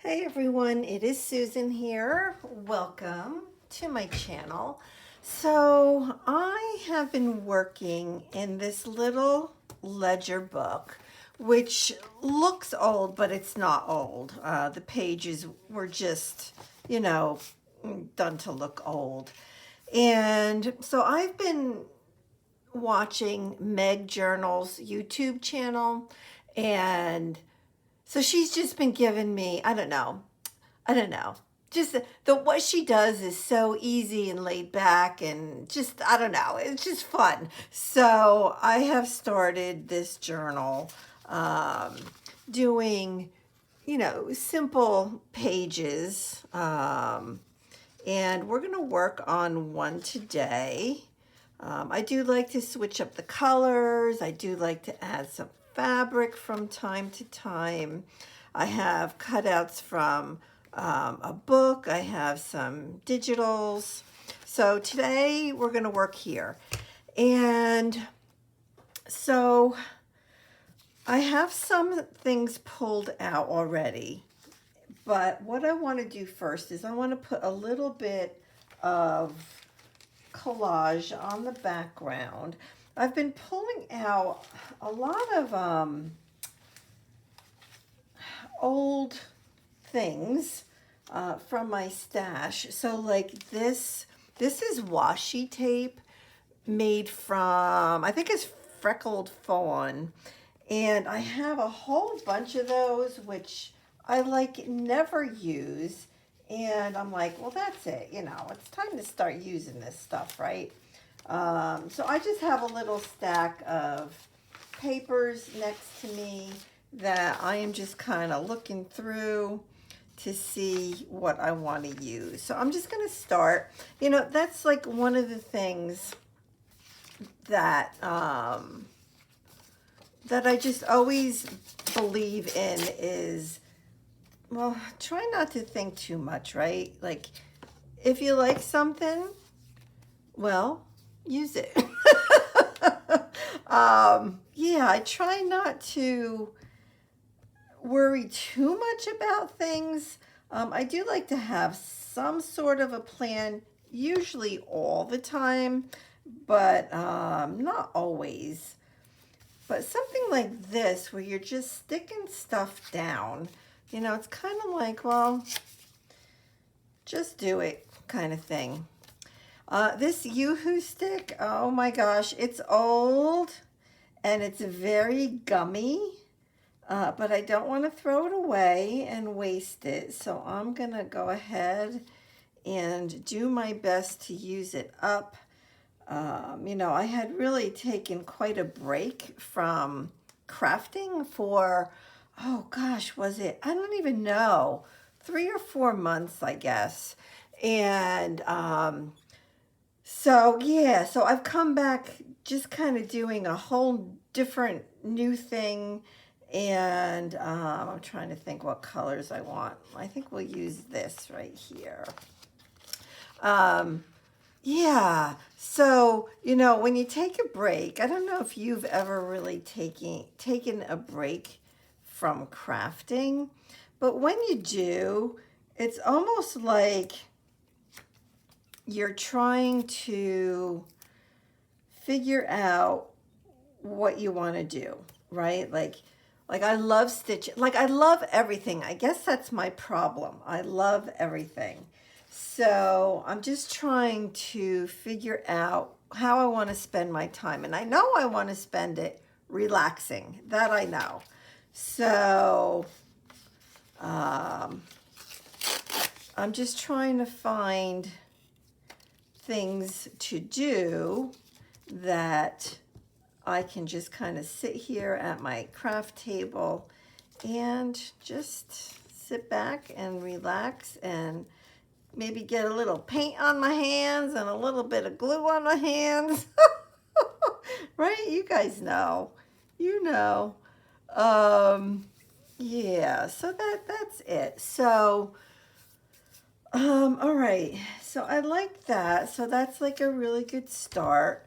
Hey everyone, it is Susan here. Welcome to my channel. So I have been working in this little ledger book, which looks old, but it's not old. The pages were just, you know, done to look old. And so I've been watching Meg Journal's YouTube channel, and so she's just been giving me, I don't know. Just the what she does is so easy and laid back and just I don't know. It's just fun. So I have started this journal, um, doing simple pages, and we're gonna work on one today. I do like to switch up the colors. I do like to add some fabric from time to time. I have cutouts from a book. I have some digitals. So today we're going to work here. And so I have some things pulled out already. But what I want to do first is I want to put a little bit of collage on the background. I've been pulling out a lot of old things from my stash. So like this is washi tape made from, I think it's freckled fawn. And I have a whole bunch of those, which I like never use. And I'm like, well, that's it. It's time to start using this stuff, right? So I just have a little stack of papers next to me that I am just kind of looking through to see what I want to use. So I'm just going to start. That's like one of the things that that I just always believe in is, well, try not to think too much, right? Like, if you like something, well, use it. Yeah, I try not to worry too much about things. I do like to have some sort of a plan, usually all the time, but not always. But something like this, where you're just sticking stuff down, it's kind of like, well, just do it kind of thing. This Yoo-hoo stick, oh my gosh, it's old and it's very gummy, but I don't want to throw it away and waste it. So I'm going to go ahead and do my best to use it up. I had really taken quite a break from crafting for, oh gosh, was it? I don't even know, 3 or 4 months, I guess. And so yeah, so I've come back just kind of doing a whole different new thing. And I'm trying to think what colors I want. I think we'll use this right here. Yeah, so when you take a break, I don't know if you've ever really taken a break from crafting, but when you do, it's almost like you're trying to figure out what you want to do, right? Like I love stitching. Like I love everything. I guess that's my problem. I love everything. So I'm just trying to figure out how I want to spend my time. And I know I want to spend it relaxing. That I know. So I'm just trying to find things to do that I can just kind of sit here at my craft table and just sit back and relax and maybe get a little paint on my hands and a little bit of glue on my hands. Right? You guys know. You know. Yeah, so that's it. So all right. So I like that. So that's like a really good start.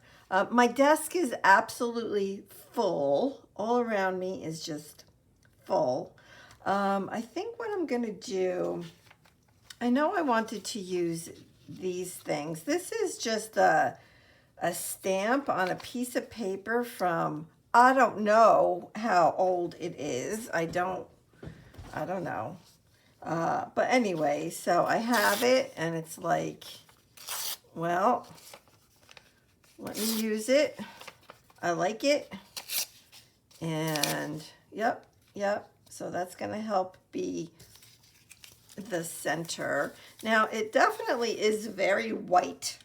My desk is absolutely full. All around me is just full. I think what I'm going to do, I know I wanted to use these things. This is just a stamp on a piece of paper from, I don't know how old it is. I don't know. But anyway, so I have it and it's like, well, let me use it. I like it. And yep. So that's going to help be the center. Now it definitely is very white,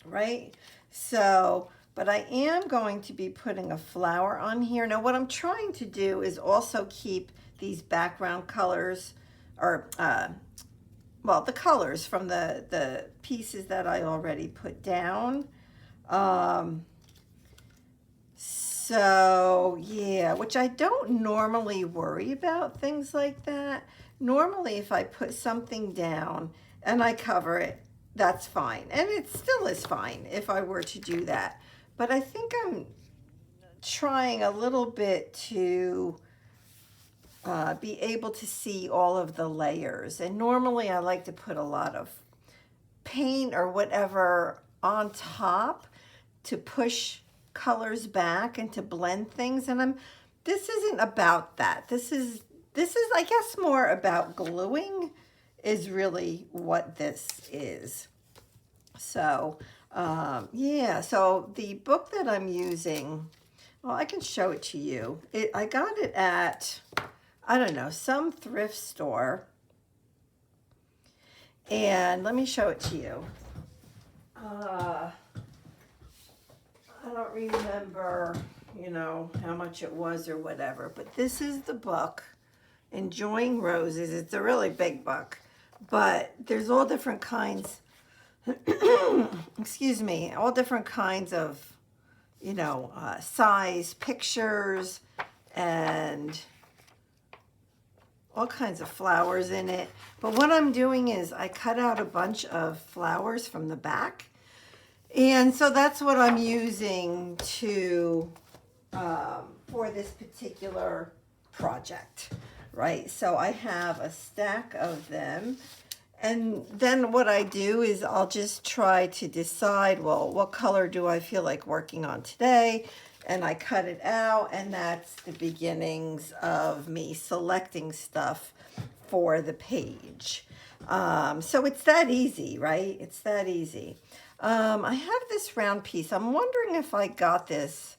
right? So, but I am going to be putting a flower on here. Now what I'm trying to do is also keep these background colors, or well, the colors from the pieces that I already put down. So yeah, which I don't normally worry about things like that. Normally if I put something down and I cover it, that's fine. And it still is fine if I were to do that. But I think I'm trying a little bit to be able to see all of the layers. And normally I like to put a lot of paint or whatever on top to push colors back and to blend things, and this isn't about that. This is I guess more about gluing is really what this is. So yeah, so the book that I'm using, well, I can show it to you. I got it at, I don't know, some thrift store, and let me show it to you. I don't remember, how much it was or whatever, but this is the book, Enjoying Roses. It's a really big book, but there's all different kinds, excuse me, all different kinds of, size pictures and all kinds of flowers in it. But what I'm doing is I cut out a bunch of flowers from the back. And so that's what I'm using to for this particular project, right? So I have a stack of them, and then what I do is I'll just try to decide, well, what color do I feel like working on today? And I cut it out, and that's the beginnings of me selecting stuff for the page. So it's that easy, right? It's that easy. I have this round piece. I'm wondering if I got this.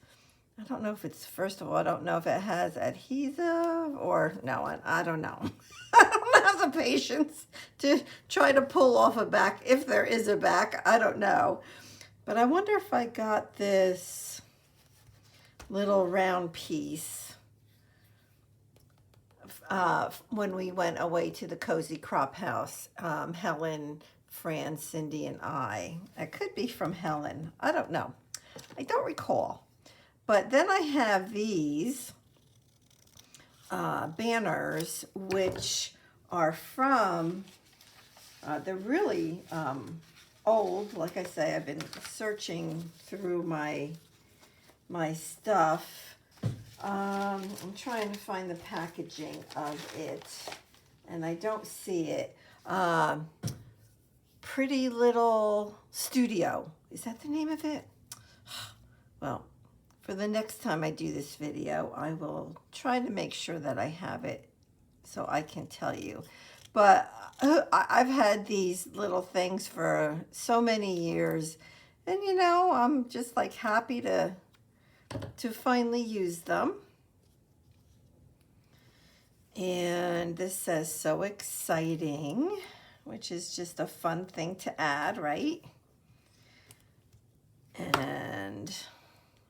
I don't know if it's, first of all, I don't know if it has adhesive or no, I don't know. I don't have the patience to try to pull off a back. If there is a back, I don't know. But I wonder if I got this little round piece when we went away to the Cozy Crop House, Helen, Fran, Cindy, and I. It could be from Helen. I don't know. I don't recall. But then I have these banners, which are from, they're really old. Like I say, I've been searching through my stuff. I'm trying to find the packaging of it, and I don't see it. Pretty Little Studio. Is that the name of it? Well, for the next time I do this video, I will try to make sure that I have it so I can tell you. But I've had these little things for so many years, and I'm just like happy to finally use them. And this says "so exciting," which is just a fun thing to add, right? And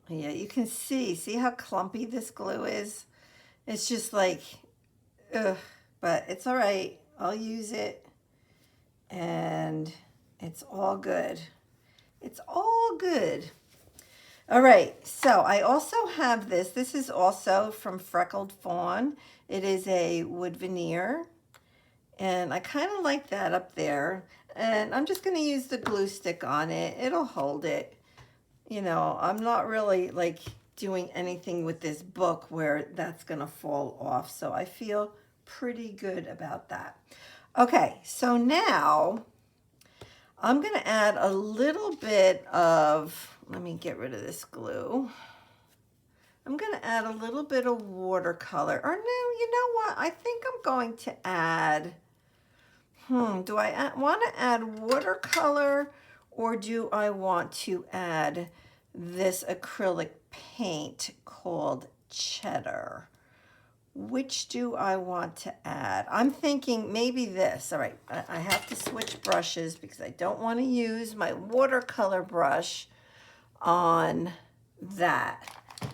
yeah, you can see how clumpy this glue is. It's just like, ugh, but it's all right. I'll use it, and it's all good. It's all good. All right, so I also have this. This is also from Freckled Fawn. It is a wood veneer, and I kind of like that up there. And I'm just going to use the glue stick on it. It'll hold it. I'm not really like doing anything with this book where that's going to fall off. So I feel pretty good about that. Okay, so now I'm going to add a little bit of, let me get rid of this glue. I'm going to add a little bit of watercolor. Or no, you know what? I think I'm going to add, do I want to add watercolor, or do I want to add this acrylic paint called Cheddar? Which do I want to add? I'm thinking maybe this. All right, I have to switch brushes because I don't want to use my watercolor brush on that,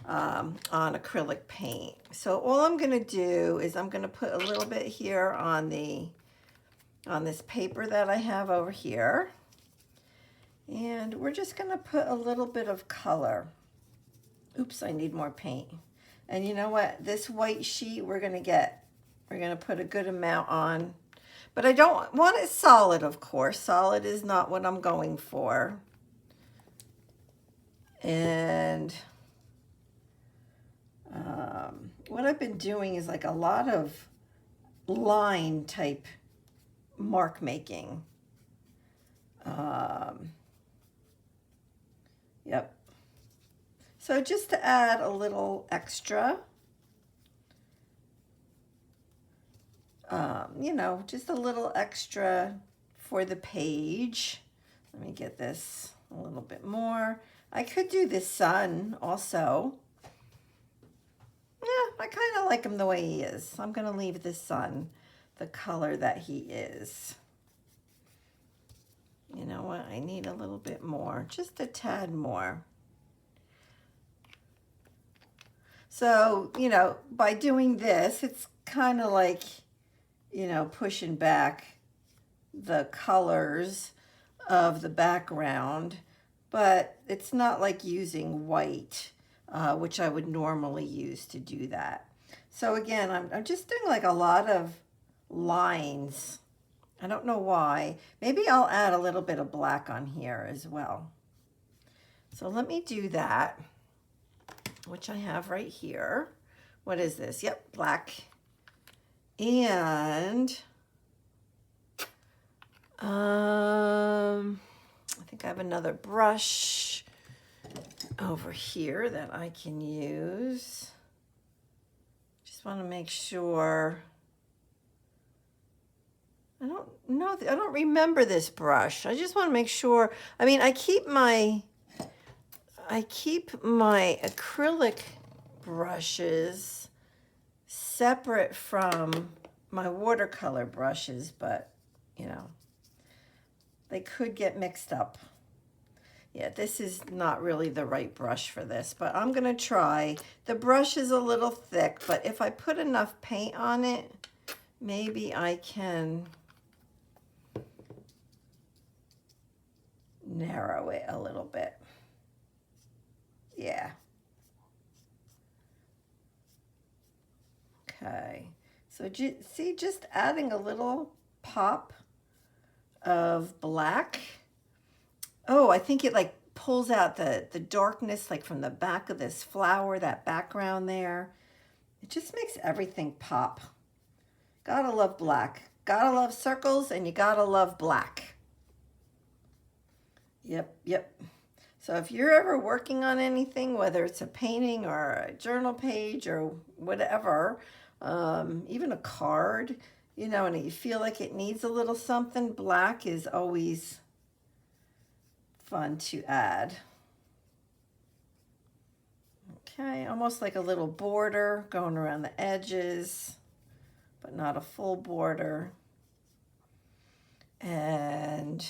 on acrylic paint. So all I'm going to do is I'm going to put a little bit here on this paper that I have over here. And we're just going to put a little bit of color. Oops, I need more paint. And you know what? This white sheet we're going to put a good amount on. But I don't want it solid, of course. Solid is not what I'm going for. And what I've been doing is like a lot of line type mark making. Yep. So just to add a little extra, you know, just a little extra for the page. Let me get this a little bit more. I could do the sun also. Yeah, I kind of like him the way he is. I'm going to leave the sun the color that he is. You know what? I need a little bit more, just a tad more. So, you know, by doing this, it's kind of like, you know, pushing back the colors of the background, but it's not like using white, which I would normally use to do that. So again, I'm just doing like a lot of lines. I don't know why. Maybe I'll add a little bit of black on here as well. So let me do that, which I have right here. What is this? Yep, black. And I think I have another brush over here that I can use. Just want to make sure. I don't know. I don't remember this brush. I just want to make sure. I mean, I keep my acrylic brushes separate from my watercolor brushes, but you know, they could get mixed up. Yeah, this is not really the right brush for this, but I'm gonna try. The brush is a little thick, but if I put enough paint on it, maybe I can narrow it a little bit. Yeah. Okay. So see, just adding a little pop of black. Oh, I think it like pulls out the darkness like from the back of this flower, that background there. It just makes everything pop. Gotta love black. Gotta love circles, and you gotta love black. Yep, yep. So if you're ever working on anything, whether it's a painting or a journal page or whatever, even a card, you know, and you feel like it needs a little something, black is always fun to add. Okay, almost like a little border going around the edges, but not a full border. And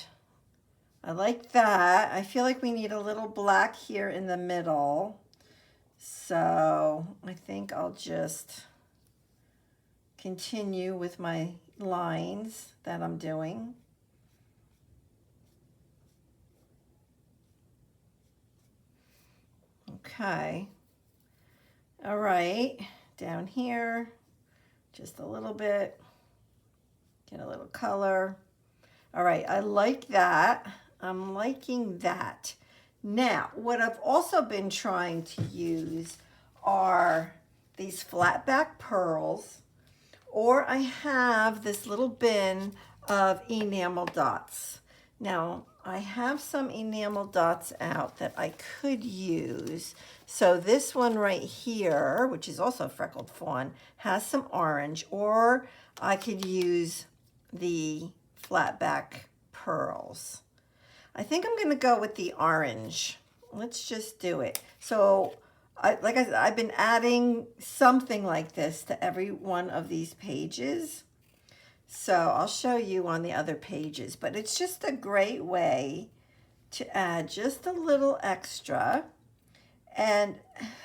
I like that. I feel like we need a little black here in the middle. So I think I'll just continue with my lines that I'm doing. Okay. All right. Down here, just a little bit. Get a little color. All right. I like that. I'm liking that. Now, what I've also been trying to use are these flat back pearls, or I have this little bin of enamel dots. Now, I have some enamel dots out that I could use. So this one right here, which is also freckled fawn, has some orange, or I could use the flat back pearls. I think I'm going to go with the orange. Let's just do it. So, like I said, I've been adding something like this to every one of these pages. So I'll show you on the other pages, but it's just a great way to add just a little extra. And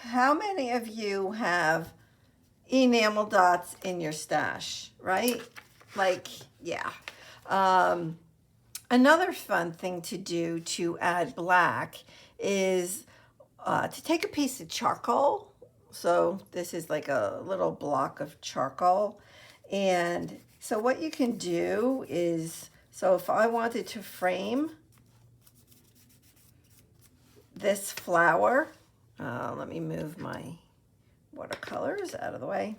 how many of you have enamel dots in your stash, right? Like, yeah. Another fun thing to do to add black is to take a piece of charcoal. So this is like a little block of charcoal. And so what you can do is, so if I wanted to frame this flower, let me move my watercolors out of the way.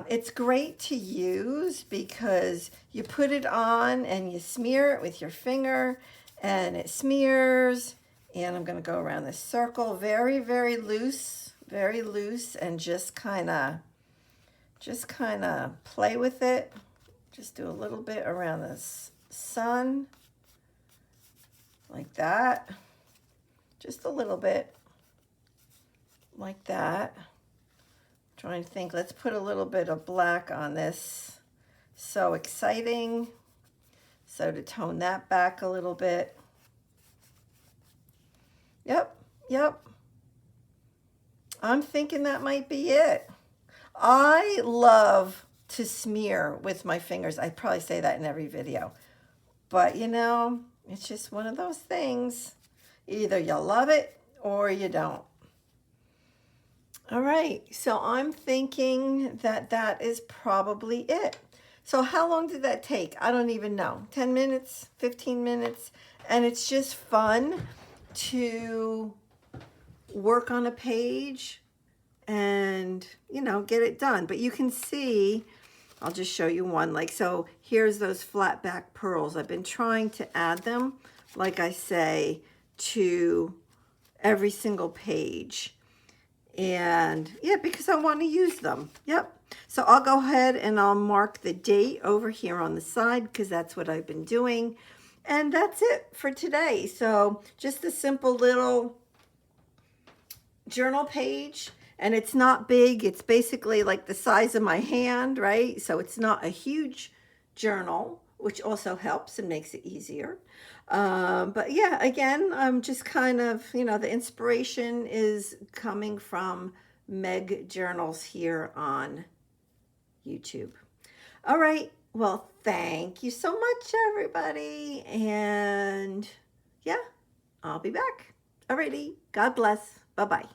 It's great to use because you put it on and you smear it with your finger and it smears. And I'm going to go around this circle very, very loose, and just kind of play with it. Just do a little bit around this sun like that. Just a little bit like that. Trying to think, let's put a little bit of black on this. So exciting. So to tone that back a little bit. Yep. I'm thinking that might be it. I love to smear with my fingers. I probably say that in every video. But you know, it's just one of those things. Either you love it or you don't. All right, so I'm thinking that that is probably it. So how long did that take? I don't even know. 10 minutes, 15 minutes. And it's just fun to work on a page and, you know, get it done. But you can see, I'll just show you one. Like, so here's those flat back pearls. I've been trying to add them, like I say, to every single page. And yeah, because I want to use them. Yep. So I'll go ahead and I'll mark the date over here on the side because that's what I've been doing. And that's it for today. So just a simple little journal page. And it's not big. It's basically like the size of my hand, right? So it's not a huge journal, which also helps and makes it easier. But yeah, again, I'm just kind of, you know, the inspiration is coming from Meg Journals here on YouTube. All right. Well, thank you so much, everybody. And yeah, I'll be back. Alrighty. God bless. Bye-bye.